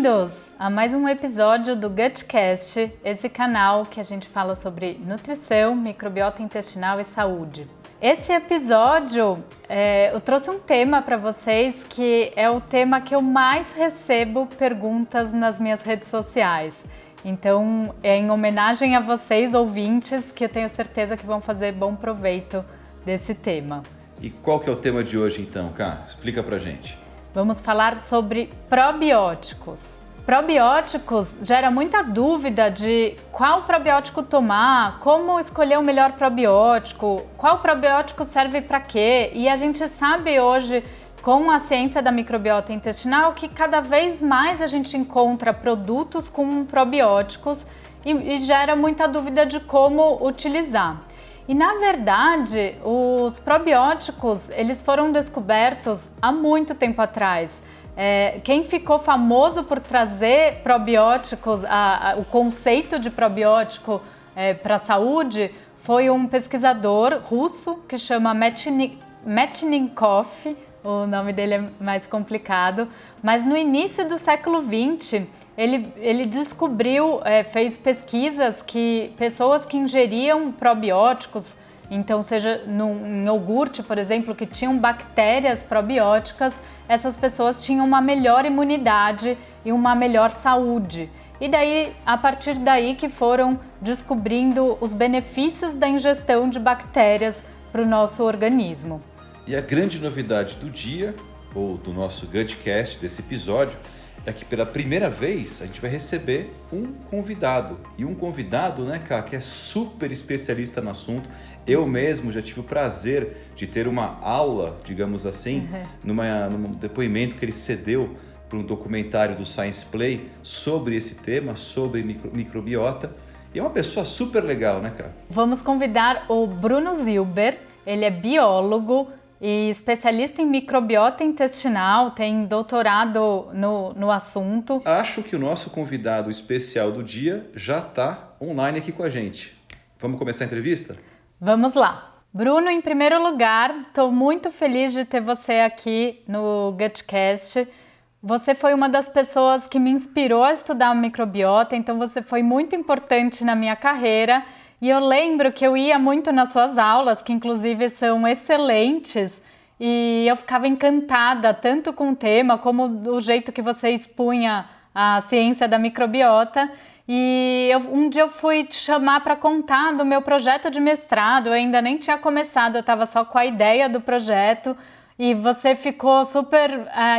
Bem-vindos a mais um episódio do GutCast, esse canal que a gente fala sobre nutrição, microbiota intestinal e saúde. Esse episódio, eu trouxe um tema para vocês que é o tema que eu mais recebo perguntas nas minhas redes sociais. Então, é em homenagem a vocês, ouvintes, que eu tenho certeza que vão fazer bom proveito desse tema. E qual que é o tema de hoje então, Ká? Explica pra gente. Vamos falar sobre probióticos. Probióticos gera muita dúvida de qual probiótico tomar, como escolher o melhor probiótico, qual probiótico serve para quê. E a gente sabe hoje, com a ciência da microbiota intestinal, que cada vez mais a gente encontra produtos com probióticos e gera muita dúvida de como utilizar. E na verdade, os probióticos, eles foram descobertos há muito tempo atrás. Quem ficou famoso por trazer probióticos, o conceito de probiótico para a saúde, foi um pesquisador russo que chama Metchnikov, o nome dele é mais complicado, mas no início do século XX, ele descobriu, fez pesquisas que pessoas que ingeriam probióticos, então seja em iogurte, por exemplo, que tinham bactérias probióticas, essas pessoas tinham uma melhor imunidade e uma melhor saúde. E daí, a partir daí que foram descobrindo os benefícios da ingestão de bactérias para o nosso organismo. E a grande novidade do dia, ou do nosso GutCast, desse episódio, é que pela primeira vez a gente vai receber um convidado. E um convidado, né, Ká, que é super especialista no assunto. Eu mesmo já tive o prazer de ter uma aula, digamos assim, num depoimento que ele cedeu para um documentário do Science Play sobre esse tema, sobre microbiota. E é uma pessoa super legal, né, Ká? Vamos convidar o Bruno Zilber, ele é biólogo e especialista em microbiota intestinal, tem doutorado no assunto. Acho que o nosso convidado especial do dia já está online aqui com a gente. Vamos começar a entrevista? Vamos lá. Bruno, em primeiro lugar, estou muito feliz de ter você aqui no GutCast. Você foi uma das pessoas que me inspirou a estudar microbiota, então você foi muito importante na minha carreira. E eu lembro que eu ia muito nas suas aulas, que inclusive são excelentes, e eu ficava encantada tanto com o tema como do jeito que você expunha a ciência da microbiota. E um dia eu fui te chamar para contar do meu projeto de mestrado, eu ainda nem tinha começado, eu estava só com a ideia do projeto, e você ficou super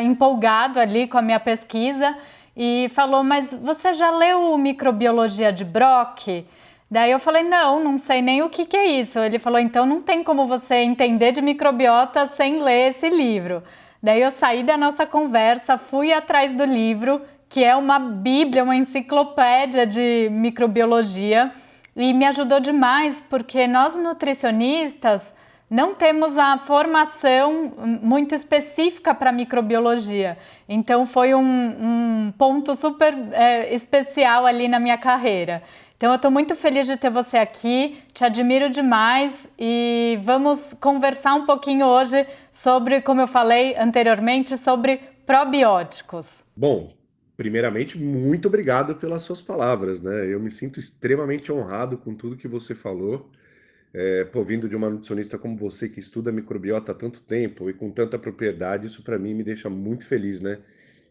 empolgado ali com a minha pesquisa e falou, mas você já leu Microbiologia de Brock? Daí eu falei, não sei nem o que é isso. Ele falou, então não tem como você entender de microbiota sem ler esse livro. Daí eu saí da nossa conversa, fui atrás do livro, que é uma bíblia, uma enciclopédia de microbiologia, e me ajudou demais, porque nós nutricionistas não temos a formação muito específica para microbiologia. Então foi um ponto super especial ali na minha carreira. Então eu estou muito feliz de ter você aqui, te admiro demais e vamos conversar um pouquinho hoje sobre, como eu falei anteriormente, sobre probióticos. Bom, primeiramente, muito obrigado pelas suas palavras, né? Eu me sinto extremamente honrado com tudo que você falou. Vindo de uma nutricionista como você, que estuda microbiota há tanto tempo e com tanta propriedade, isso para mim me deixa muito feliz, né?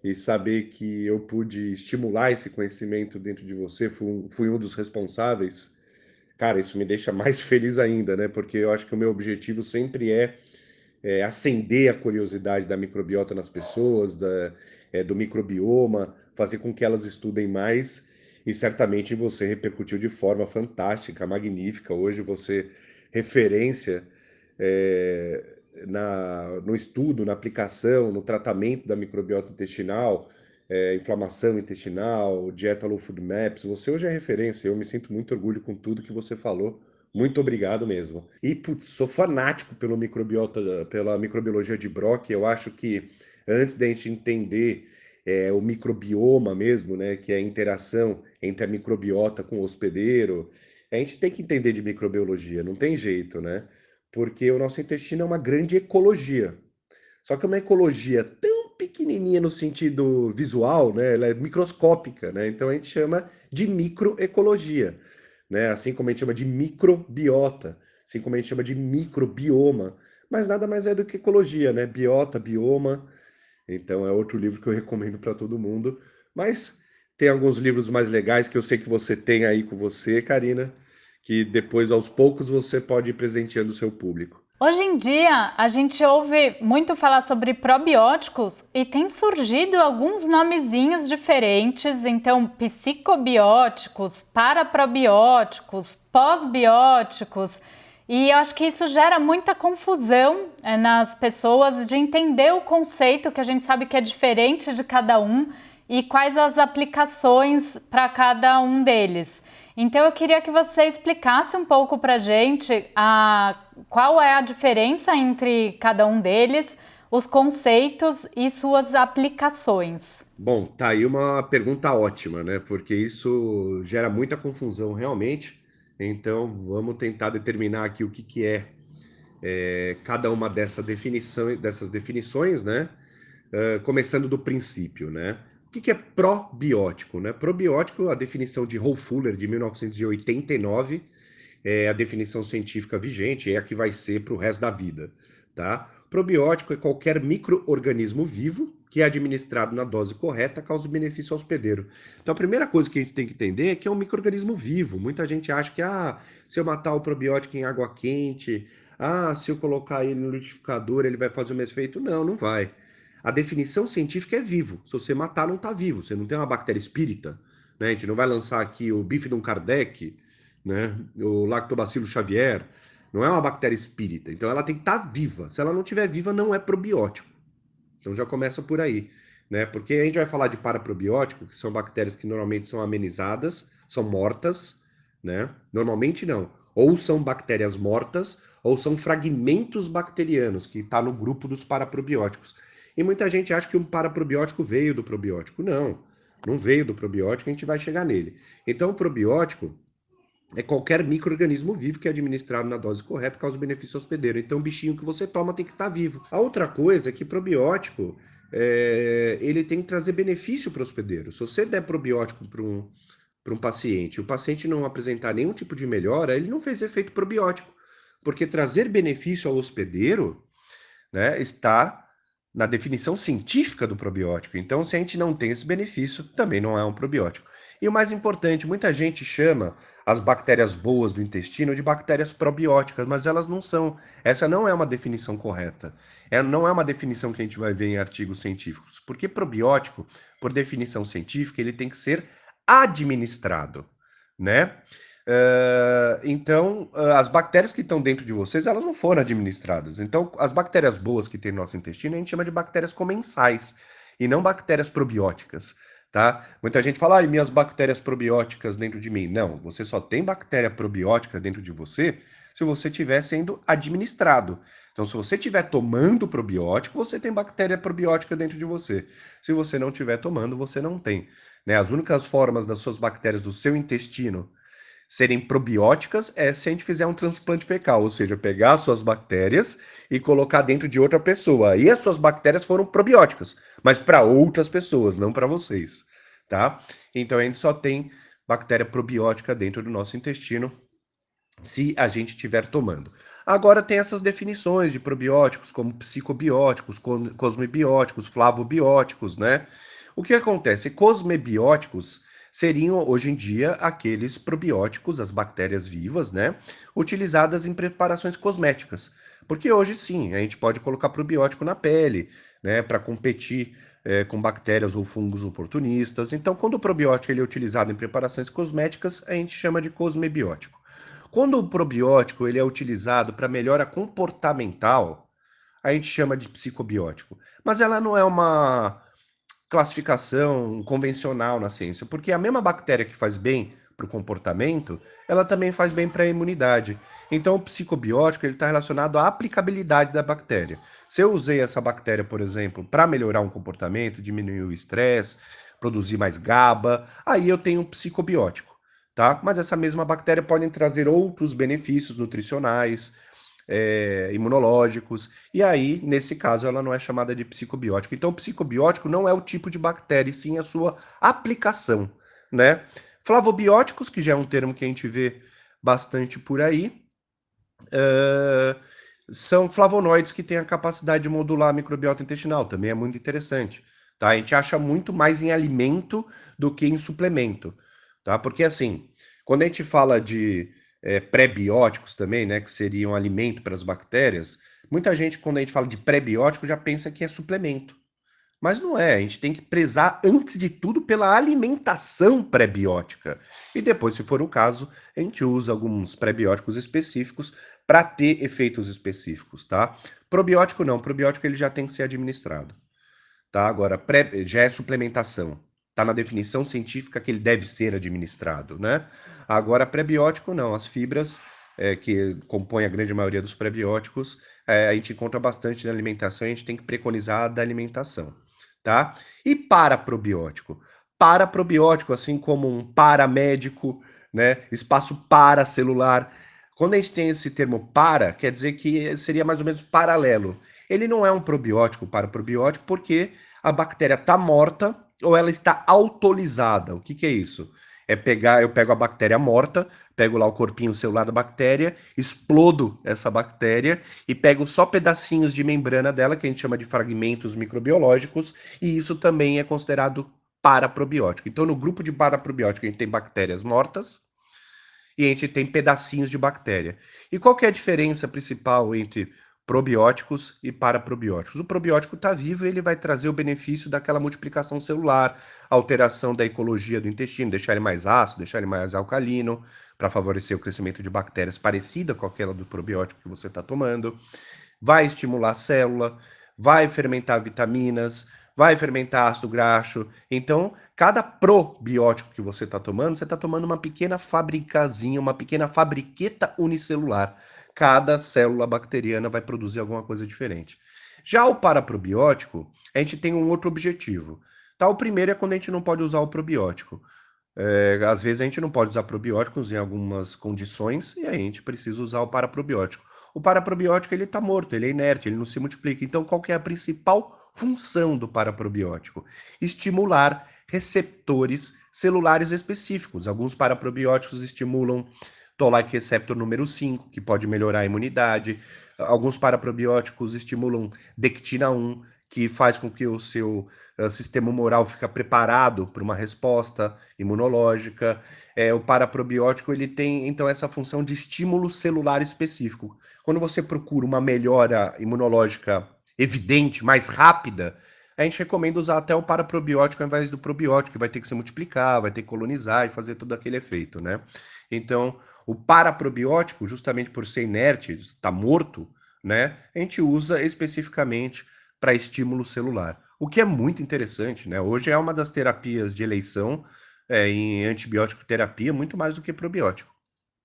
E saber que eu pude estimular esse conhecimento dentro de você, fui um dos responsáveis, cara, isso me deixa mais feliz ainda, né? Porque eu acho que o meu objetivo sempre é acender a curiosidade da microbiota nas pessoas, do microbioma, fazer com que elas estudem mais. E certamente você repercutiu de forma fantástica, magnífica. Hoje você referência no estudo, na aplicação, no tratamento da microbiota intestinal, inflamação intestinal, dieta Low Food Maps. Você hoje é referência. Eu me sinto muito orgulho com tudo que você falou. Muito obrigado mesmo. E, putz, sou fanático pela microbiologia de Brock. Eu acho que antes da gente entender o microbioma mesmo, né, que é a interação entre a microbiota com o hospedeiro, a gente tem que entender de microbiologia, não tem jeito, né? Porque o nosso intestino é uma grande ecologia. Só que é uma ecologia tão pequenininha no sentido visual, né? Ela é microscópica, né? Então a gente chama de microecologia, né? Assim como a gente chama de microbiota, assim como a gente chama de microbioma, mas nada mais é do que ecologia, né? Biota, bioma. Então é outro livro que eu recomendo para todo mundo. Mas tem alguns livros mais legais que eu sei que você tem aí com você, Karina, que depois aos poucos você pode ir presenteando o seu público. Hoje em dia, a gente ouve muito falar sobre probióticos e tem surgido alguns nomezinhos diferentes, então psicobióticos, paraprobióticos, pós-bióticos, e eu acho que isso gera muita confusão nas pessoas de entender o conceito, que a gente sabe que é diferente de cada um, e quais as aplicações para cada um deles. Então eu queria que você explicasse um pouco para a gente qual é a diferença entre cada um deles, os conceitos e suas aplicações. Bom, tá aí uma pergunta ótima, né? Porque isso gera muita confusão realmente. Então, vamos tentar determinar aqui o que que é cada uma dessas definições, né? Começando do princípio, né? O que que é probiótico, né? Probiótico, a definição de Hohlfuller de 1989, é a definição científica vigente, é a que vai ser para o resto da vida, tá? Probiótico é qualquer micro-organismo vivo que é administrado na dose correta causa benefício ao hospedeiro. Então a primeira coisa que a gente tem que entender é que é um micro-organismo vivo. Muita gente acha que se eu matar o probiótico em água quente, se eu colocar ele no liquidificador, ele vai fazer o mesmo efeito. Não, não vai. A definição científica é vivo. Se você matar, não está vivo. Você não tem uma bactéria espírita, né? A gente não vai lançar aqui o Bifidum Kardec, né? O Lactobacillus Xavier. Não é uma bactéria espírita. Então ela tem que estar viva. Se ela não estiver viva, não é probiótico. Então já começa por aí, né? Porque a gente vai falar de paraprobiótico, que são bactérias que normalmente são amenizadas, são mortas, né? Normalmente não. Ou são bactérias mortas, ou são fragmentos bacterianos, que está no grupo dos paraprobióticos. E muita gente acha que um paraprobiótico veio do probiótico. Não, não veio do probiótico, a gente vai chegar nele. Então o probiótico é qualquer micro-organismo vivo que é administrado na dose correta causa benefício hospedeiro. Então, o bichinho que você toma tem que estar vivo. A outra coisa é que probiótico, ele tem que trazer benefício para o hospedeiro. Se você der probiótico para um paciente, o paciente não apresentar nenhum tipo de melhora, ele não fez efeito probiótico. Porque trazer benefício ao hospedeiro, né, está na definição científica do probiótico. Então, se a gente não tem esse benefício, também não é um probiótico. E o mais importante, muita gente chama as bactérias boas do intestino de bactérias probióticas, mas elas não são. Essa não é uma definição correta. Não é uma definição que a gente vai ver em artigos científicos. Porque probiótico, por definição científica, ele tem que ser administrado, né? Então, as bactérias que estão dentro de vocês, elas não foram administradas. Então, as bactérias boas que tem no nosso intestino, a gente chama de bactérias comensais, e não bactérias probióticas, tá? Muita gente fala, minhas bactérias probióticas dentro de mim. Não, você só tem bactéria probiótica dentro de você se você estiver sendo administrado. Então, se você estiver tomando probiótico, você tem bactéria probiótica dentro de você. Se você não estiver tomando, você não tem, né? As únicas formas das suas bactérias do seu intestino serem probióticas é se a gente fizer um transplante fecal, ou seja, pegar as suas bactérias e colocar dentro de outra pessoa. Aí as suas bactérias foram probióticas, mas para outras pessoas, não para vocês, tá? Então a gente só tem bactéria probiótica dentro do nosso intestino se a gente estiver tomando. Agora tem essas definições de probióticos como psicobióticos, cosmebióticos, flavobióticos, né? O que acontece? Cosmebióticos seriam hoje em dia aqueles probióticos, as bactérias vivas, né, utilizadas em preparações cosméticas. Porque hoje sim, a gente pode colocar probiótico na pele, né, para competir com bactérias ou fungos oportunistas. Então, quando o probiótico ele é utilizado em preparações cosméticas, a gente chama de cosmebiótico. Quando o probiótico ele é utilizado para melhora comportamental, a gente chama de psicobiótico. Mas ela não é uma classificação convencional na ciência, porque a mesma bactéria que faz bem para o comportamento, ela também faz bem para a imunidade. Então, o psicobiótico ele está relacionado à aplicabilidade da bactéria. Se eu usei essa bactéria, por exemplo, para melhorar um comportamento, diminuir o estresse, produzir mais GABA, aí eu tenho um psicobiótico, tá? Mas essa mesma bactéria pode trazer outros benefícios nutricionais, imunológicos, e aí, nesse caso, ela não é chamada de psicobiótico. Então, o psicobiótico não é o tipo de bactéria, e sim a sua aplicação, né? Flavobióticos, que já é um termo que a gente vê bastante por aí, eh, são flavonoides que têm a capacidade de modular a microbiota intestinal, também é muito interessante, tá? A gente acha muito mais em alimento do que em suplemento, tá? Porque assim, quando a gente fala de pré-bióticos também, né, que seriam alimento para as bactérias, muita gente, quando a gente fala de pré-biótico, já pensa que é suplemento. Mas não é, a gente tem que prezar, antes de tudo, pela alimentação pré-biótica. E depois, se for o caso, a gente usa alguns pré-bióticos específicos para ter efeitos específicos, tá? Probiótico não, probiótico ele já tem que ser administrado, tá? Agora, já é suplementação. Tá na definição científica que ele deve ser administrado, né? Agora, pré-biótico não, as fibras que compõem a grande maioria dos pré-bióticos, a gente encontra bastante na alimentação, a gente tem que preconizar a da alimentação, tá? E paraprobiótico? Paraprobiótico, assim como um paramédico, né? Espaço paracelular. Quando a gente tem esse termo para, quer dizer que seria mais ou menos paralelo. Ele não é um probiótico paraprobiótico porque a bactéria está morta ou ela está autolizada. O que, que é isso? Eu pego a bactéria morta, pego lá o corpinho celular da bactéria, explodo essa bactéria e pego só pedacinhos de membrana dela, que a gente chama de fragmentos microbiológicos, e isso também é considerado paraprobiótico. Então, no grupo de paraprobiótico, a gente tem bactérias mortas e a gente tem pedacinhos de bactéria. E qual que é a diferença principal entre probióticos e paraprobióticos? O probiótico está vivo e ele vai trazer o benefício daquela multiplicação celular, alteração da ecologia do intestino, deixar ele mais ácido, deixar ele mais alcalino, para favorecer o crescimento de bactérias parecida com aquela do probiótico que você está tomando. Vai estimular a célula, vai fermentar vitaminas, vai fermentar ácido graxo. Então, cada probiótico que você está tomando uma pequena fabricazinha, uma pequena fabriqueta unicelular. Cada célula bacteriana vai produzir alguma coisa diferente. Já o paraprobiótico, a gente tem um outro objetivo. Tá? O primeiro é quando a gente não pode usar o probiótico. Às vezes a gente não pode usar probióticos em algumas condições e a gente precisa usar o paraprobiótico. O paraprobiótico ele está morto, ele é inerte, ele não se multiplica. Então qual que é a principal função do paraprobiótico? Estimular receptores celulares específicos. Alguns paraprobióticos estimulam Toll-like receptor número 5, que pode melhorar a imunidade. Alguns paraprobióticos estimulam dectina 1, que faz com que o seu sistema humoral fique preparado para uma resposta imunológica. O paraprobiótico ele tem então essa função de estímulo celular específico. Quando você procura uma melhora imunológica evidente, mais rápida, a gente recomenda usar até o paraprobiótico ao invés do probiótico, que vai ter que se multiplicar, vai ter que colonizar e fazer todo aquele efeito, né? Então, o paraprobiótico, justamente por ser inerte, está morto, né? A gente usa especificamente para estímulo celular. O que é muito interessante, né? Hoje é uma das terapias de eleição em antibiótico terapia, muito mais do que probiótico,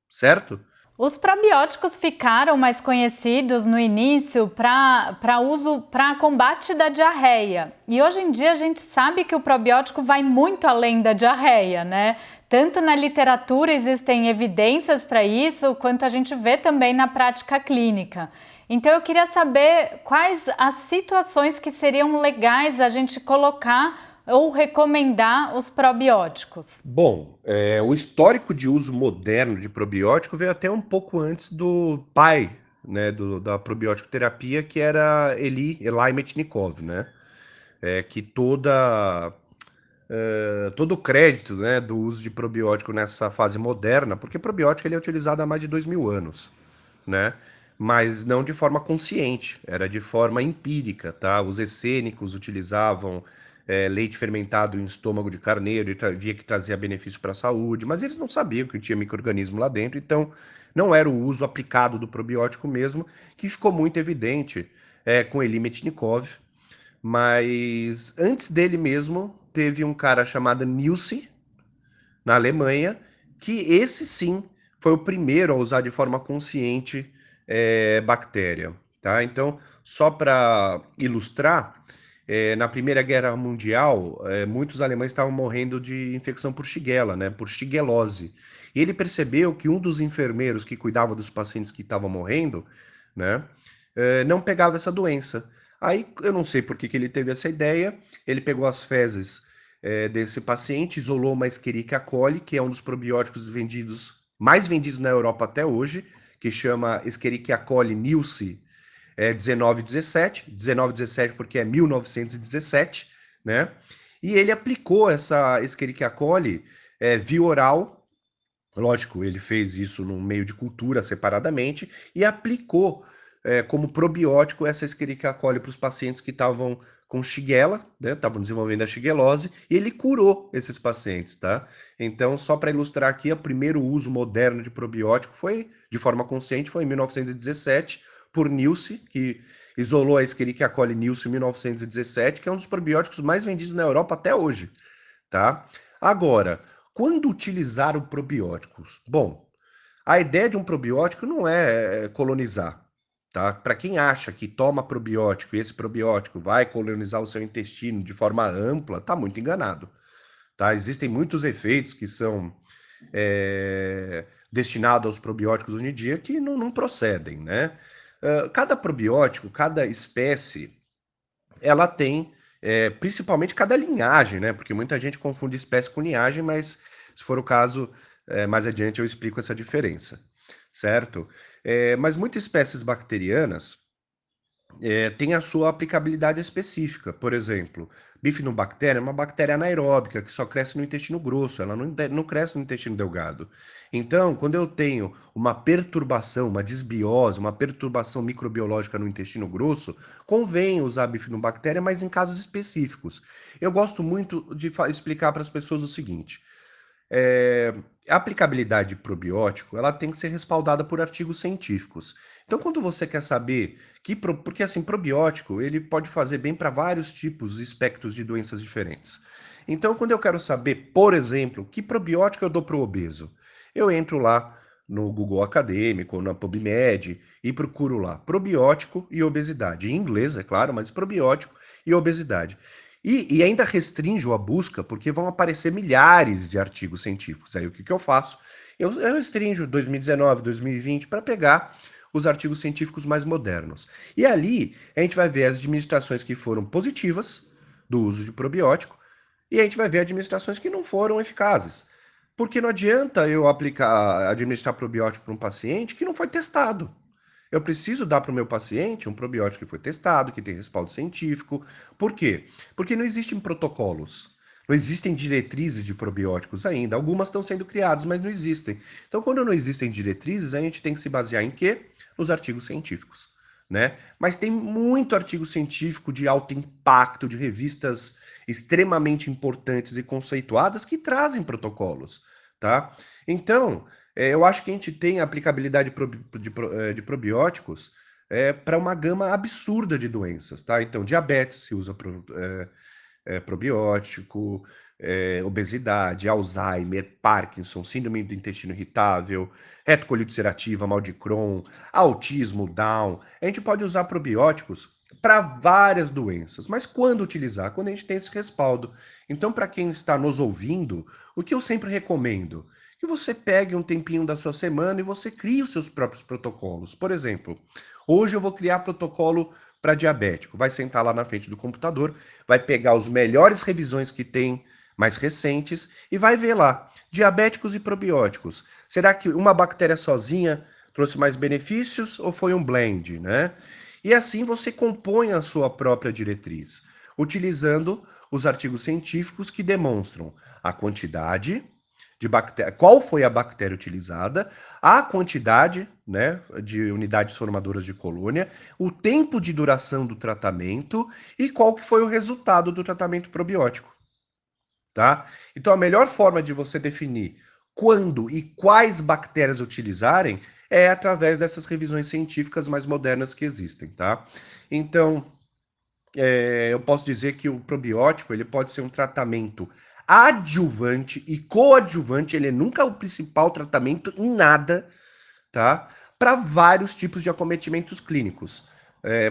certo? Os probióticos ficaram mais conhecidos no início para uso para combate da diarreia. E hoje em dia a gente sabe que o probiótico vai muito além da diarreia, né? Tanto na literatura existem evidências para isso, quanto a gente vê também na prática clínica. Então eu queria saber quais as situações que seriam legais a gente colocar ou recomendar os probióticos. Bom, o histórico de uso moderno de probiótico veio até um pouco antes do pai, né, da probiótico terapia, que era Eli Metnikov, né? Que todo o crédito, né, do uso de probiótico nessa fase moderna, porque probiótico ele é utilizado há mais de 2000 anos, né? Mas não de forma consciente, era de forma empírica, tá? Os essênicos utilizavam leite fermentado em estômago de carneiro e via que trazia benefício para a saúde, mas eles não sabiam que tinha micro-organismo lá dentro, então não era o uso aplicado do probiótico mesmo, que ficou muito evidente com Eli Metnikov, mas antes dele mesmo teve um cara chamado Nilce, na Alemanha, que esse sim foi o primeiro a usar de forma consciente bactéria. Tá? Então, só para ilustrar, na Primeira Guerra Mundial, muitos alemães estavam morrendo de infecção por Shigella, né? Por shigelose. E ele percebeu que um dos enfermeiros que cuidava dos pacientes que estavam morrendo né? Não pegava essa doença. Aí eu não sei por que ele teve essa ideia. Ele pegou as fezes desse paciente, isolou uma Escherichia coli, que é um dos probióticos mais vendidos na Europa até hoje, que chama Escherichia coli Nielsen 1917, 1917 porque é 1917, né? E ele aplicou essa Escherichia coli via oral. Lógico, ele fez isso num meio de cultura separadamente e aplicou como probiótico essa Escherichia coli para os pacientes que estavam com Shigella, né? Estavam desenvolvendo a shigelose, e ele curou esses pacientes, tá? Então, só para ilustrar aqui, o primeiro uso moderno de probiótico foi, de forma consciente, foi em 1917, por Nielsen, que isolou a Escherichia coli Nielsen em 1917, que é um dos probióticos mais vendidos na Europa até hoje, tá? Agora, quando utilizar o probióticos? Bom, a ideia de um probiótico não é colonizar, tá? Para quem acha que toma probiótico e esse probiótico vai colonizar o seu intestino de forma ampla, tá muito enganado, tá? Existem muitos efeitos que são destinados aos probióticos hoje em dia que não procedem, né? Cada probiótico, cada espécie, ela tem, principalmente cada linhagem, né? Porque muita gente confunde espécie com linhagem, mas se for o caso, mais adiante eu explico essa diferença, certo? Mas muitas espécies bacterianas têm a sua aplicabilidade específica. Por exemplo, Bifidobactéria é uma bactéria anaeróbica que só cresce no intestino grosso, ela não cresce no intestino delgado. Então, quando eu tenho uma perturbação, uma desbiose, uma perturbação microbiológica no intestino grosso, convém usar Bifidobactéria, mas em casos específicos. Eu gosto muito de explicar para as pessoas o seguinte: é, a aplicabilidade de probiótico, ela tem que ser respaldada por artigos científicos. Então, quando você quer saber porque assim, probiótico, ele pode fazer bem para vários tipos e espectros de doenças diferentes. Então, quando eu quero saber, por exemplo, que probiótico eu dou para o obeso, eu entro lá no Google Acadêmico, na PubMed e procuro lá probiótico e obesidade. Em inglês, é claro, mas probiótico e obesidade. E ainda restringo a busca, porque vão aparecer milhares de artigos científicos. Aí o que eu faço? Eu restringo 2019, 2020 para pegar os artigos científicos mais modernos. E ali a gente vai ver as administrações que foram positivas do uso de probiótico e a gente vai ver administrações que não foram eficazes. Porque não adianta eu administrar probiótico para um paciente que não foi testado. Eu preciso dar para o meu paciente um probiótico que foi testado, que tem respaldo científico. Por quê? Porque não existem protocolos. Não existem diretrizes de probióticos ainda. Algumas estão sendo criadas, mas não existem. Então, quando não existem diretrizes, a gente tem que se basear em quê? Nos artigos científicos, né? Mas tem muito artigo científico de alto impacto, de revistas extremamente importantes e conceituadas que trazem protocolos, tá? Então, eu acho que a gente tem aplicabilidade de probióticos para uma gama absurda de doenças, tá? Então, diabetes se usa probiótico, obesidade, Alzheimer, Parkinson, síndrome do intestino irritável, retocolite ulcerativa, mal de Crohn, autismo, Down. A gente pode usar probióticos para várias doenças, mas quando utilizar? Quando a gente tem esse respaldo. Então, para quem está nos ouvindo, o que eu sempre recomendo? Que você pegue um tempinho da sua semana e você crie os seus próprios protocolos. Por exemplo, hoje eu vou criar protocolo para diabético. Vai sentar lá na frente do computador, vai pegar os melhores revisões que tem, mais recentes, e vai ver lá, diabéticos e probióticos. Será que uma bactéria sozinha trouxe mais benefícios ou foi um blend, né? E assim você compõe a sua própria diretriz, utilizando os artigos científicos que demonstram a quantidade de bactéria, qual foi a bactéria utilizada, a quantidade, né, de unidades formadoras de colônia, o tempo de duração do tratamento e qual que foi o resultado do tratamento probiótico, tá? Então a melhor forma de você definir quando e quais bactérias utilizarem é através dessas revisões científicas mais modernas que existem, tá? Então, eu posso dizer que o probiótico ele pode ser um tratamento adjuvante e coadjuvante, ele é nunca o principal tratamento em nada, tá? Para vários tipos de acometimentos clínicos.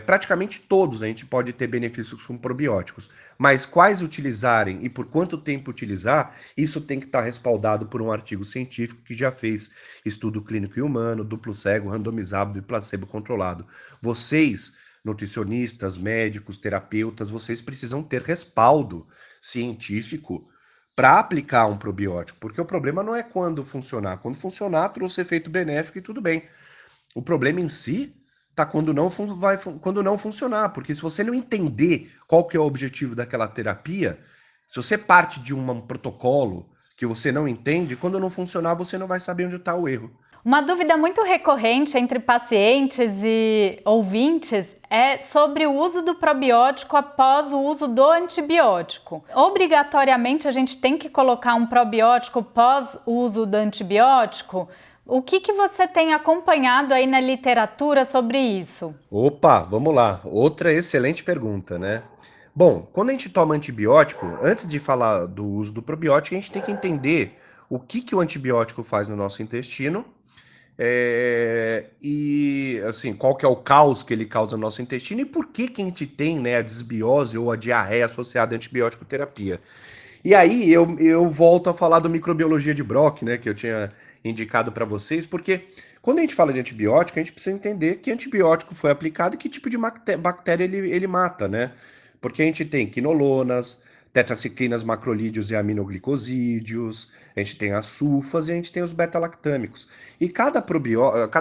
praticamente todos a gente pode ter benefícios com probióticos, mas quais utilizarem e por quanto tempo utilizar, isso tem que estar respaldado por um artigo científico que já fez estudo clínico e humano, duplo cego, randomizado e placebo controlado. Vocês, nutricionistas, médicos, terapeutas, vocês precisam ter respaldo científico para aplicar um probiótico, porque o problema não é quando funcionar. Quando funcionar, trouxe efeito benéfico e tudo bem. O problema em si tá quando não funcionar, porque se você não entender qual que é o objetivo daquela terapia, se você parte de um protocolo que você não entende, quando não funcionar, você não vai saber onde está o erro. Uma dúvida muito recorrente entre pacientes e ouvintes é sobre o uso do probiótico após o uso do antibiótico. Obrigatoriamente a gente tem que colocar um probiótico pós o uso do antibiótico? O que você tem acompanhado aí na literatura sobre isso? Opa, vamos lá. Outra excelente pergunta, né? Bom, quando a gente toma antibiótico, antes de falar do uso do probiótico, a gente tem que entender o que o antibiótico faz no nosso intestino e assim, qual que é o caos que ele causa no nosso intestino e por que a gente tem, né, a desbiose ou a diarreia associada à antibiótico terapia. E aí eu volto a falar do microbiologia de Brock, né, que eu tinha indicado para vocês, porque quando a gente fala de antibiótico, a gente precisa entender que antibiótico foi aplicado e que tipo de bactéria ele mata, né? Porque a gente tem quinolonas, tetraciclinas, macrolídeos e aminoglicosídeos, a gente tem as sulfas e a gente tem os beta-lactâmicos. E cada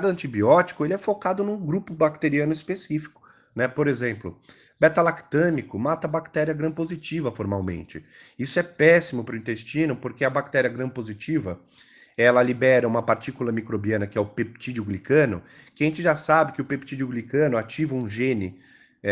antibiótico ele é focado num grupo bacteriano específico, né? Por exemplo, beta-lactâmico mata a bactéria gram-positiva formalmente. Isso é péssimo para o intestino porque a bactéria gram-positiva ela libera uma partícula microbiana que é o peptídeo glicano, que a gente já sabe que o peptídeo glicano ativa um gene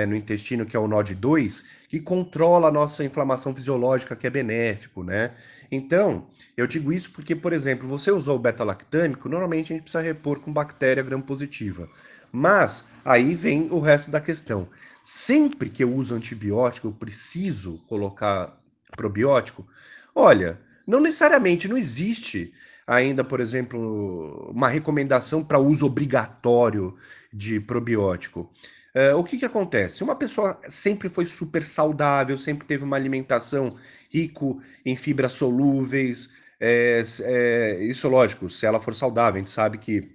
no intestino, que é o NOD2, que controla a nossa inflamação fisiológica, que é benéfico, né? Então, eu digo isso porque, por exemplo, você usou o beta-lactâmico, normalmente a gente precisa repor com bactéria gram-positiva. Mas, aí vem o resto da questão. Sempre que eu uso antibiótico, eu preciso colocar probiótico? Olha, não necessariamente, não existe ainda, por exemplo, uma recomendação para uso obrigatório de probiótico. O que acontece? Uma pessoa sempre foi super saudável, sempre teve uma alimentação rico em fibras solúveis. Isso, lógico, se ela for saudável, a gente sabe que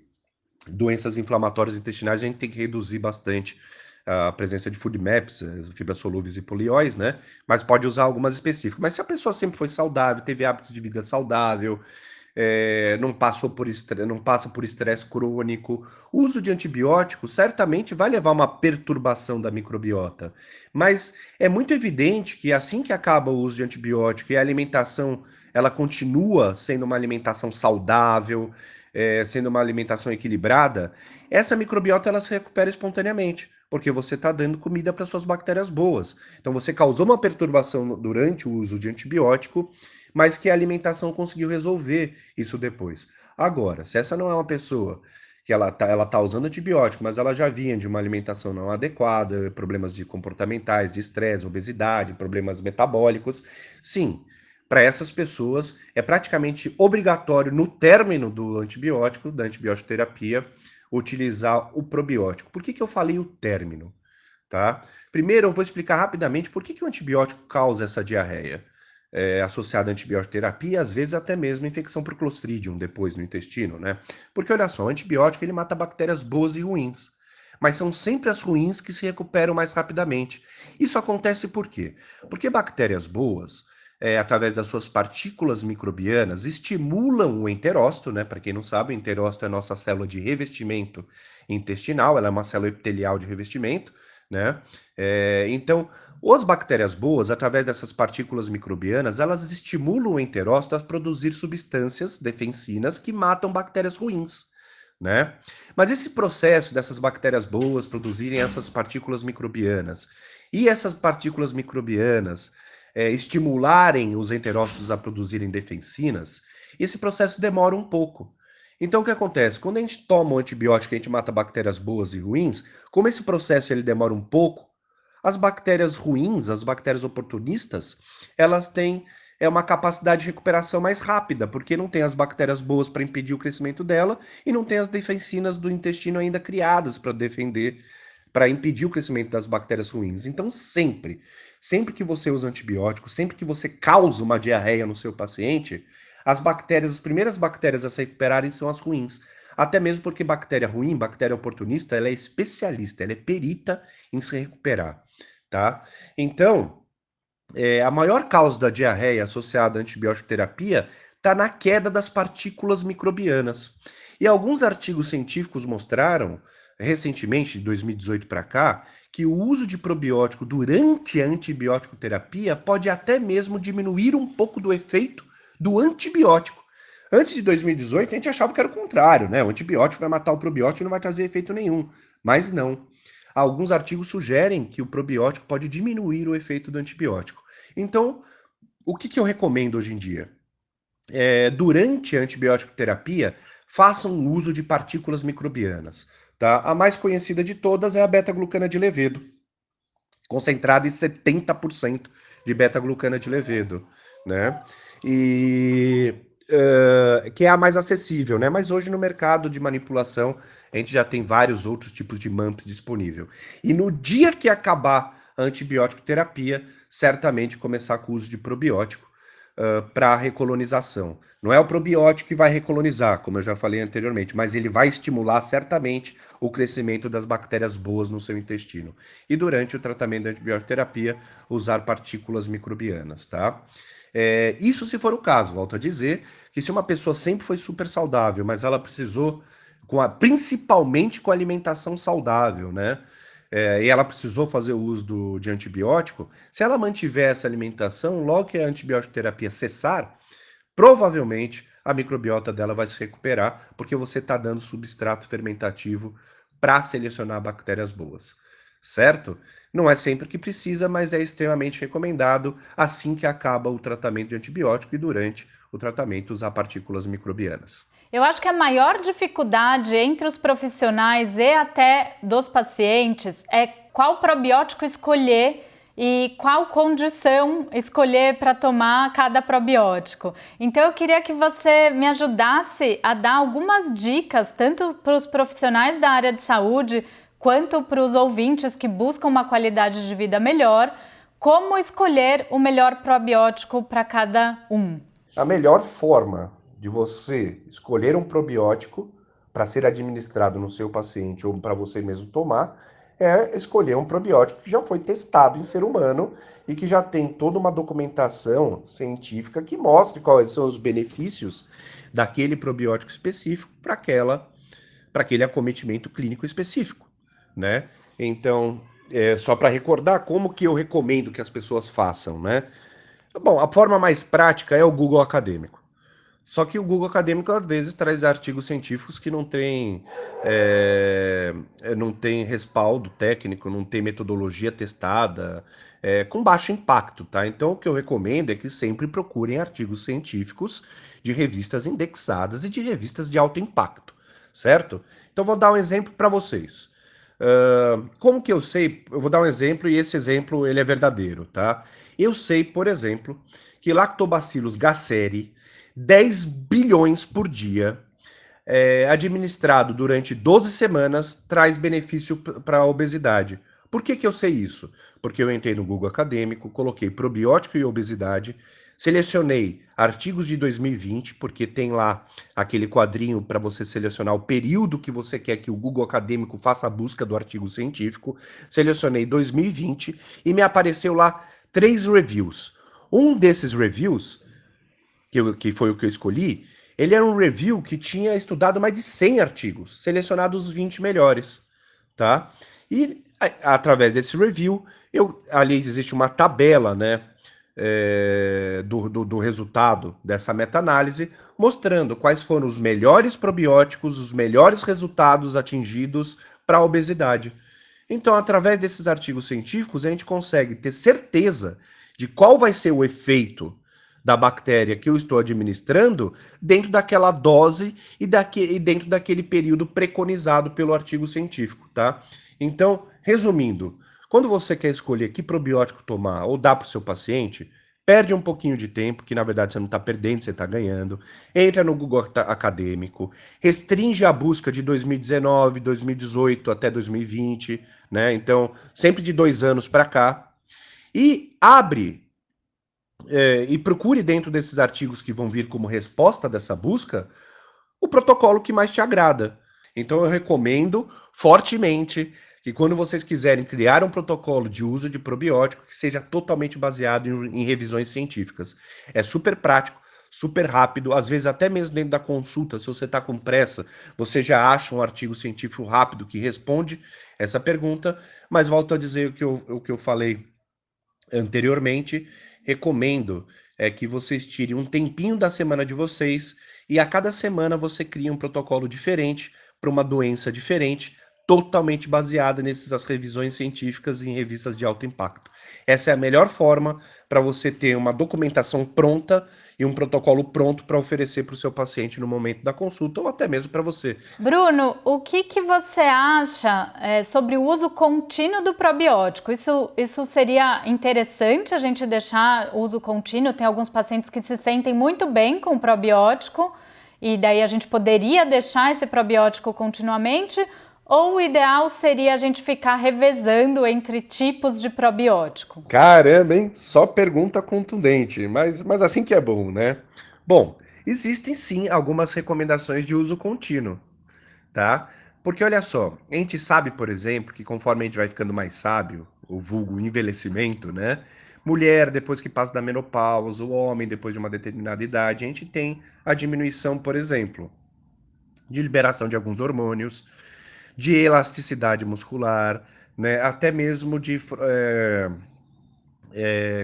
doenças inflamatórias intestinais a gente tem que reduzir bastante a presença de food maps, fibras solúveis e polióis, né? Mas pode usar algumas específicas. Mas se a pessoa sempre foi saudável, teve hábitos de vida saudável, não passa por estresse crônico. O uso de antibióticos certamente vai levar a uma perturbação da microbiota. Mas é muito evidente que assim que acaba o uso de antibiótico e a alimentação ela continua sendo uma alimentação saudável, sendo uma alimentação equilibrada, essa microbiota ela se recupera espontaneamente, porque você está dando comida para suas bactérias boas. Então você causou uma perturbação durante o uso de antibiótico, mas que a alimentação conseguiu resolver isso depois. Agora, se essa não é uma pessoa que ela tá usando antibiótico, mas ela já vinha de uma alimentação não adequada, problemas comportamentais, de estresse, obesidade, problemas metabólicos, sim, para essas pessoas é praticamente obrigatório no término do antibiótico, da antibiótico terapia, utilizar o probiótico. Por que eu falei o término? Tá? Primeiro eu vou explicar rapidamente por que o antibiótico causa essa diarreia associada à antibiótico terapia e às vezes até mesmo infecção por Clostridium depois no intestino, né? Porque olha só, o antibiótico ele mata bactérias boas e ruins, mas são sempre as ruins que se recuperam mais rapidamente. Isso acontece por quê? Porque bactérias boas, através das suas partículas microbianas, estimulam o enterócito, né? Para quem não sabe, o enterócito é a nossa célula de revestimento intestinal, ela é uma célula epitelial de revestimento, né? Então, as bactérias boas, através dessas partículas microbianas, elas estimulam o enterócito a produzir substâncias defensinas que matam bactérias ruins, né? Mas esse processo dessas bactérias boas produzirem essas partículas microbianas e essas partículas microbianas estimularem os enterócitos a produzirem defensinas, esse processo demora um pouco. Então o que acontece? Quando a gente toma um antibiótico e a gente mata bactérias boas e ruins, como esse processo ele demora um pouco, as bactérias ruins, as bactérias oportunistas, elas têm uma capacidade de recuperação mais rápida, porque não tem as bactérias boas para impedir o crescimento dela e não tem as defensinas do intestino ainda criadas para defender para impedir o crescimento das bactérias ruins. Então, sempre que você usa antibiótico, sempre que você causa uma diarreia no seu paciente, as primeiras bactérias a se recuperarem são as ruins. Até mesmo porque bactéria ruim, bactéria oportunista, ela é especialista, ela é perita em se recuperar, tá? Então, a maior causa da diarreia associada à antibiótico terapia está na queda das partículas microbianas. E alguns artigos científicos mostraram, recentemente, de 2018 para cá, que o uso de probiótico durante a antibiótico terapia pode até mesmo diminuir um pouco do efeito do antibiótico. Antes de 2018, a gente achava que era o contrário, né? O antibiótico vai matar o probiótico e não vai trazer efeito nenhum. Mas não. Alguns artigos sugerem que o probiótico pode diminuir o efeito do antibiótico. Então, o que eu recomendo hoje em dia? Durante a antibiótico terapia, façam uso de partículas microbianas. Tá? A mais conhecida de todas é a beta-glucana de Levedo, concentrada em 70% de beta-glucana de Levedo, né? E que é a mais acessível, né? Mas hoje no mercado de manipulação a gente já tem vários outros tipos de MAMPs disponível. E no dia que acabar a antibiótico terapia, certamente começar com o uso de probiótico para recolonização. Não é o probiótico que vai recolonizar, como eu já falei anteriormente, mas ele vai estimular certamente o crescimento das bactérias boas no seu intestino. E durante o tratamento da antibioterapia, usar partículas microbianas, tá? Isso se for o caso, volto a dizer que se uma pessoa sempre foi super saudável, mas ela precisou, principalmente com alimentação saudável, né? E ela precisou fazer o uso de antibiótico, se ela mantiver essa alimentação, logo que a antibiótico terapia cessar, provavelmente a microbiota dela vai se recuperar, porque você está dando substrato fermentativo para selecionar bactérias boas, certo? Não é sempre que precisa, mas é extremamente recomendado assim que acaba o tratamento de antibiótico e durante o tratamento usar partículas microbianas. Eu acho que a maior dificuldade entre os profissionais e até dos pacientes é qual probiótico escolher e qual condição escolher para tomar cada probiótico. Então eu queria que você me ajudasse a dar algumas dicas, tanto para os profissionais da área de saúde, quanto para os ouvintes que buscam uma qualidade de vida melhor, como escolher o melhor probiótico para cada um. A melhor forma de você escolher um probiótico para ser administrado no seu paciente ou para você mesmo tomar é escolher um probiótico que já foi testado em ser humano e que já tem toda uma documentação científica que mostre quais são os benefícios daquele probiótico específico para aquele acometimento clínico específico, né? Então, só para recordar como que eu recomendo que as pessoas façam, né? Bom, a forma mais prática é o Google Acadêmico. Só que o Google Acadêmico, às vezes, traz artigos científicos que não tem respaldo técnico, não tem metodologia testada, com baixo impacto, tá? Então, o que eu recomendo é que sempre procurem artigos científicos de revistas indexadas e de revistas de alto impacto, certo? Então, vou dar um exemplo para vocês. Como que eu sei? Eu vou dar um exemplo e esse exemplo ele é verdadeiro, tá? Eu sei, por exemplo, que Lactobacillus gasseri, 10 bilhões por dia, administrado durante 12 semanas, traz benefício para a obesidade. Por que eu sei isso? Porque eu entrei no Google Acadêmico, coloquei probiótico e obesidade, selecionei artigos de 2020, porque tem lá aquele quadrinho para você selecionar o período que você quer que o Google Acadêmico faça a busca do artigo científico. Selecionei 2020 e me apareceu lá 3 reviews. Um desses reviews que foi o que eu escolhi, ele era um review que tinha estudado mais de 100 artigos, selecionados os 20 melhores, tá? E através desse review, ali existe uma tabela, né, do resultado dessa meta-análise, mostrando quais foram os melhores probióticos, os melhores resultados atingidos para a obesidade. Então, através desses artigos científicos, a gente consegue ter certeza de qual vai ser o efeito da bactéria que eu estou administrando dentro daquela dose e dentro daquele período preconizado pelo artigo científico, tá? Então, resumindo, quando você quer escolher que probiótico tomar ou dar para o seu paciente, Perde um pouquinho de tempo, que na verdade você não está perdendo, você está ganhando. Entra no Google Acadêmico, restringe a busca de 2019, 2018 até 2020, né? Então, sempre de 2 anos para cá. E abre e procure dentro desses artigos que vão vir como resposta dessa busca o protocolo que mais te agrada. Então eu recomendo fortemente que quando vocês quiserem criar um protocolo de uso de probiótico que seja totalmente baseado em revisões científicas. É super prático, super rápido, às vezes até mesmo dentro da consulta, se você está com pressa, você já acha um artigo científico rápido que responde essa pergunta, mas volto a dizer o que eu falei anteriormente, recomendo que vocês tirem um tempinho da semana de vocês e a cada semana você cria um protocolo diferente para uma doença diferente, totalmente baseada nessas revisões científicas em revistas de alto impacto. Essa é a melhor forma para você ter uma documentação pronta e um protocolo pronto para oferecer para o seu paciente no momento da consulta ou até mesmo para você. Bruno, o que você acha sobre o uso contínuo do probiótico? Isso seria interessante a gente deixar o uso contínuo? Tem alguns pacientes que se sentem muito bem com o probiótico e daí a gente poderia deixar esse probiótico continuamente? Ou o ideal seria a gente ficar revezando entre tipos de probiótico? Caramba, hein? Só pergunta contundente, mas assim que é bom, né? Bom, existem sim algumas recomendações de uso contínuo, tá? Porque olha só, a gente sabe, por exemplo, que conforme a gente vai ficando mais sábio, o vulgo envelhecimento, né? Mulher depois que passa da menopausa, o homem depois de uma determinada idade, a gente tem a diminuição, por exemplo, de liberação de alguns hormônios, de elasticidade muscular, né? Até mesmo de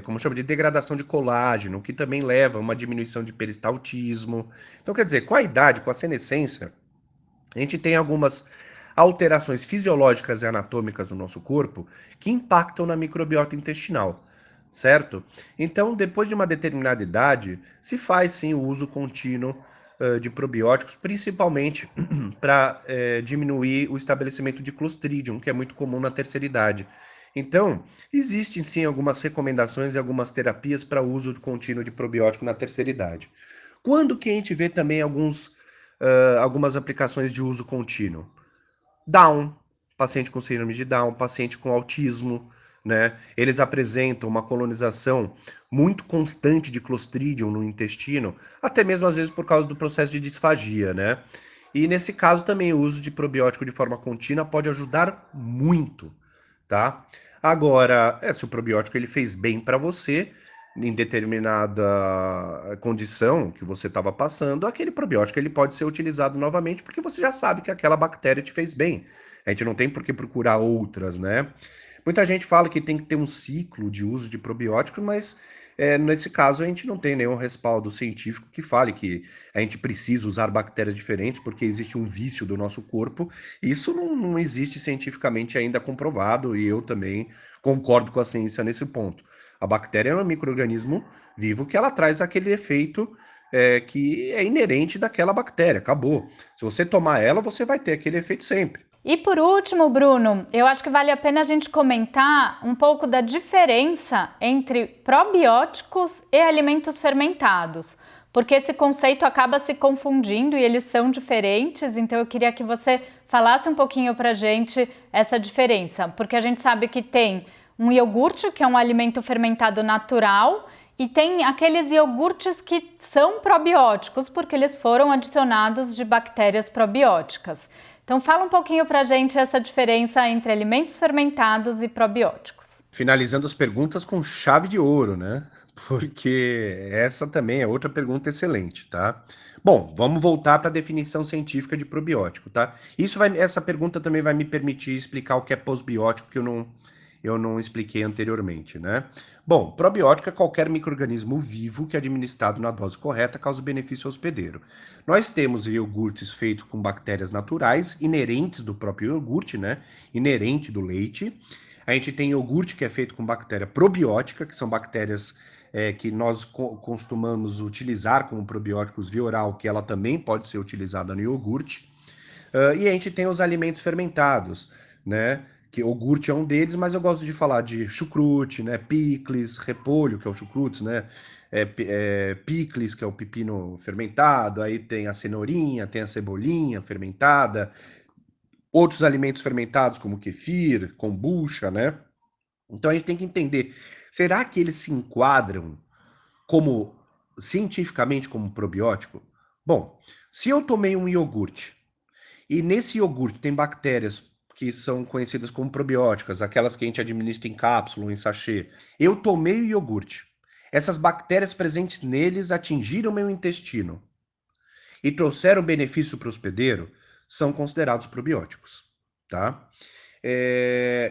como chama, de degradação de colágeno, que também leva a uma diminuição de peristaltismo. Então, quer dizer, com a idade, com a senescência, a gente tem algumas alterações fisiológicas e anatômicas no nosso corpo que impactam na microbiota intestinal, certo? Então, depois de uma determinada idade, se faz sim o uso contínuo de probióticos, principalmente para diminuir o estabelecimento de Clostridium, que é muito comum na terceira idade. Então, existem sim algumas recomendações e algumas terapias para uso contínuo de probiótico na terceira idade. Quando que a gente vê também algumas aplicações de uso contínuo? Down, paciente com síndrome de Down, paciente com autismo, né? Eles apresentam uma colonização muito constante de Clostridium no intestino, até mesmo às vezes por causa do processo de disfagia, né? E nesse caso também o uso de probiótico de forma contínua pode ajudar muito, tá? Agora, se o probiótico ele fez bem para você, em determinada condição que você estava passando, aquele probiótico ele pode ser utilizado novamente porque você já sabe que aquela bactéria te fez bem. A gente não tem por que procurar outras, né? Muita gente fala que tem que ter um ciclo de uso de probióticos, mas nesse caso a gente não tem nenhum respaldo científico que fale que a gente precisa usar bactérias diferentes porque existe um vício do nosso corpo. Isso não existe cientificamente ainda comprovado e eu também concordo com a ciência nesse ponto. A bactéria é um micro-organismo vivo que ela traz aquele efeito que é inerente daquela bactéria, acabou. Se você tomar ela, você vai ter aquele efeito sempre. E por último, Bruno, eu acho que vale a pena a gente comentar um pouco da diferença entre probióticos e alimentos fermentados, porque esse conceito acaba se confundindo e eles são diferentes, então eu queria que você falasse um pouquinho pra gente essa diferença, porque a gente sabe que tem um iogurte, que é um alimento fermentado natural, e tem aqueles iogurtes que são probióticos, porque eles foram adicionados de bactérias probióticas. Então fala um pouquinho pra gente essa diferença entre alimentos fermentados e probióticos. Finalizando as perguntas com chave de ouro, né? Porque essa também é outra pergunta excelente, tá? Bom, vamos voltar para a definição científica de probiótico, tá? Essa pergunta também vai me permitir explicar o que é posbiótico que eu não expliquei anteriormente, né? Bom, probiótico é qualquer micro-organismo vivo que administrado na dose correta causa benefício ao hospedeiro. Nós temos iogurtes feitos com bactérias naturais, inerentes do próprio iogurte, né? Inerente do leite. A gente tem iogurte que é feito com bactéria probiótica, que são bactérias que nós costumamos utilizar como probióticos via oral, que ela também pode ser utilizada no iogurte. E a gente tem os alimentos fermentados, né? que iogurte é um deles, mas eu gosto de falar de chucrute, né? Picles, repolho, que é o chucrute, né? Picles, que é o pepino fermentado, aí tem a cenourinha, tem a cebolinha fermentada, outros alimentos fermentados como kefir, kombucha, né? Então a gente tem que entender, será que eles se enquadram como cientificamente como probiótico? Bom, se eu tomei um iogurte e nesse iogurte tem bactérias que são conhecidas como probióticas, aquelas que a gente administra em cápsula ou em sachê, eu tomei o iogurte. Essas bactérias presentes neles atingiram meu intestino e trouxeram benefício para o hospedeiro, são considerados probióticos, tá?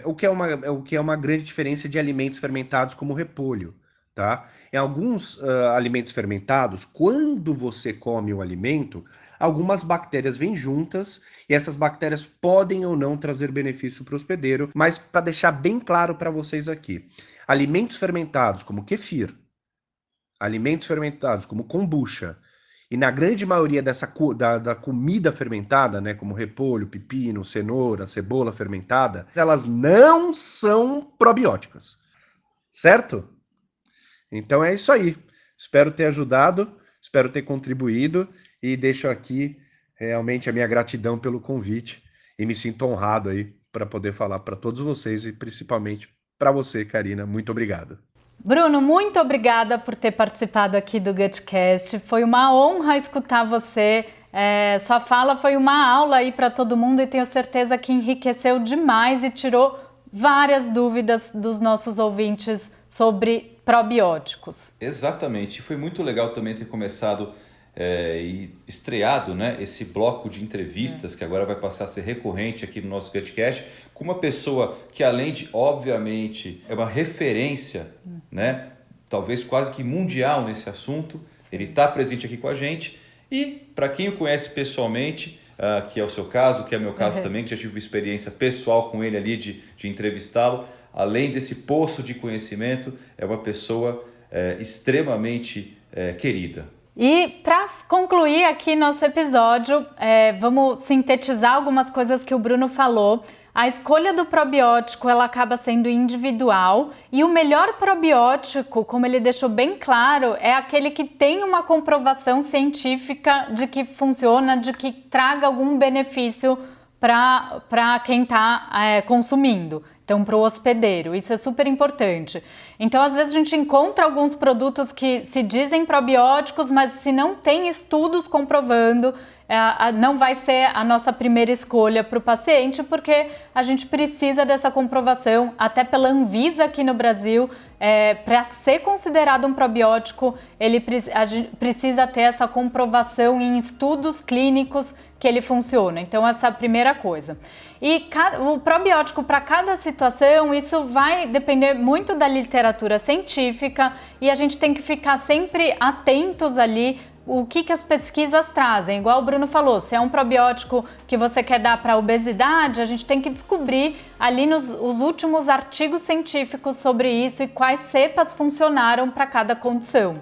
O que é uma grande diferença de alimentos fermentados como o repolho, tá? Em alguns alimentos fermentados, quando você come o alimento, algumas bactérias vêm juntas e essas bactérias podem ou não trazer benefício para o hospedeiro, mas para deixar bem claro para vocês aqui, alimentos fermentados como kefir, alimentos fermentados como kombucha, e na grande maioria da comida fermentada, né, como repolho, pepino, cenoura, cebola fermentada, elas não são probióticas, certo? Então é isso aí. Espero ter ajudado, espero ter contribuído e deixo aqui realmente a minha gratidão pelo convite e me sinto honrado aí para poder falar para todos vocês e principalmente para você, Karina. Muito obrigado. Bruno, muito obrigada por ter participado aqui do GutCast. Foi uma honra escutar você. Sua fala foi uma aula aí para todo mundo e tenho certeza que enriqueceu demais e tirou várias dúvidas dos nossos ouvintes sobre probióticos. Exatamente. Foi muito legal também ter começado e estreado, né, esse bloco de entrevistas que agora vai passar a ser recorrente aqui no nosso GutCast, com uma pessoa que, além de, obviamente, é uma referência, né, talvez quase que mundial nesse assunto. Ele está presente aqui com a gente e, para quem o conhece pessoalmente, que é o seu caso, que é o meu caso também, que já tive uma experiência pessoal com ele ali de entrevistá-lo, além desse poço de conhecimento, é uma pessoa extremamente querida. E para concluir aqui nosso episódio, vamos sintetizar algumas coisas que o Bruno falou. A escolha do probiótico ela acaba sendo individual e o melhor probiótico, como ele deixou bem claro, é aquele que tem uma comprovação científica de que funciona, de que traga algum benefício para quem está consumindo. Então, para o hospedeiro, isso é super importante. Então, às vezes a gente encontra alguns produtos que se dizem probióticos, mas se não tem estudos comprovando, não vai ser a nossa primeira escolha para o paciente, porque a gente precisa dessa comprovação, até pela Anvisa aqui no Brasil, para ser considerado um probiótico, a gente precisa ter essa comprovação em estudos clínicos que ele funciona. Então, essa é a primeira coisa. E o probiótico para cada situação, isso vai depender muito da literatura científica e a gente tem que ficar sempre atentos ali o que as pesquisas trazem. Igual o Bruno falou, se é um probiótico que você quer dar para obesidade, a gente tem que descobrir ali os últimos artigos científicos sobre isso e quais cepas funcionaram para cada condição.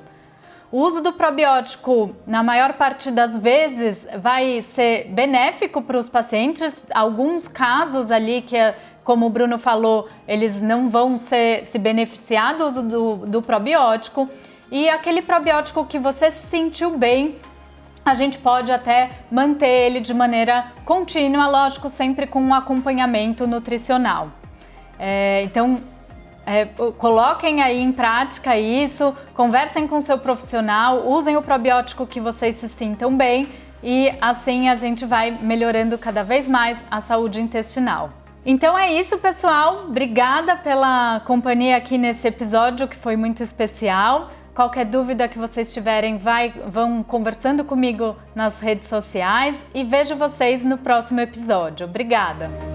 O uso do probiótico, na maior parte das vezes, vai ser benéfico para os pacientes. Alguns casos ali que, como o Bruno falou, eles não vão se beneficiar do uso do probiótico. E aquele probiótico que você se sentiu bem, a gente pode até manter ele de maneira contínua, lógico, sempre com um acompanhamento nutricional. Então, coloquem aí em prática isso, conversem com o seu profissional, usem o probiótico que vocês se sintam bem e assim a gente vai melhorando cada vez mais a saúde intestinal. Então é isso, pessoal. Obrigada pela companhia aqui nesse episódio que foi muito especial. Qualquer dúvida que vocês tiverem, vão conversando comigo nas redes sociais e vejo vocês no próximo episódio. Obrigada!